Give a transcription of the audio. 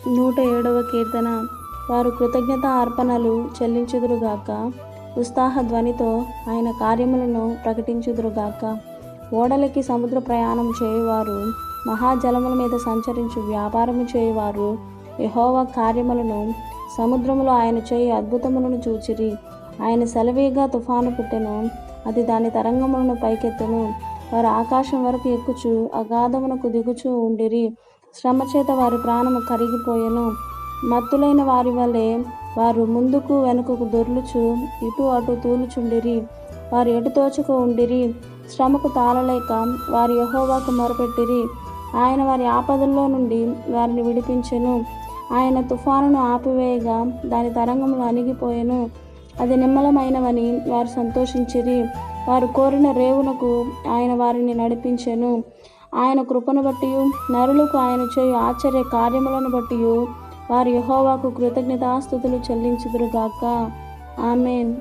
107వ కీర్తన. వారు కృతజ్ఞత అర్పణలు చెల్లించుదురుగాక, ఉత్సాహ ధ్వనితో ఆయన కార్యములను ప్రకటించుదురుగాక. ఓడలకి సముద్ర ప్రయాణం చేయువారు, మహాజలముల మీద సంచరించు వ్యాపారము చేయువారు యెహోవా కార్యములను, సముద్రములో ఆయన చేయు అద్భుతములను చూచిరి. ఆయన సెలవీగా తుఫాను పుట్టెను, అది దాని తరంగములను పైకెత్తెను. వారు ఆకాశం వరకు ఎక్కుచు అగాధమునకు దిగుచూ ఉండిరి. శ్రమ చేత వారి ప్రాణము కరిగిపోయెను. మత్తులైన వారి వలె వారు ముందుకు వెనుకకు దొర్లుచు ఇటు అటు తూలుచుండిరి. వారు ఎటు తోచక ఉండిరి. శ్రమకు తాళలేక వారు యెహోవాకు మొరపెట్టిరి. ఆయన వారి ఆపదల్లో నుండి వారిని విడిపించెను. ఆయన తుఫానును ఆపివేయగా దాని తరంగములు అణిగిపోయెను. అది నిమ్మలమైనవని వారు సంతోషించిరి. వారు కోరిన రేవునకు ఆయన వారిని నడిపించెను. ఆయన కృపను బట్టియు నరులకు ఆయన చేయు ఆశ్చర్య కార్యములను బట్టియు వారు యెహోవాకు కృతజ్ఞతాస్తుతులు చెల్లించుదురుగాక. ఆమేన్.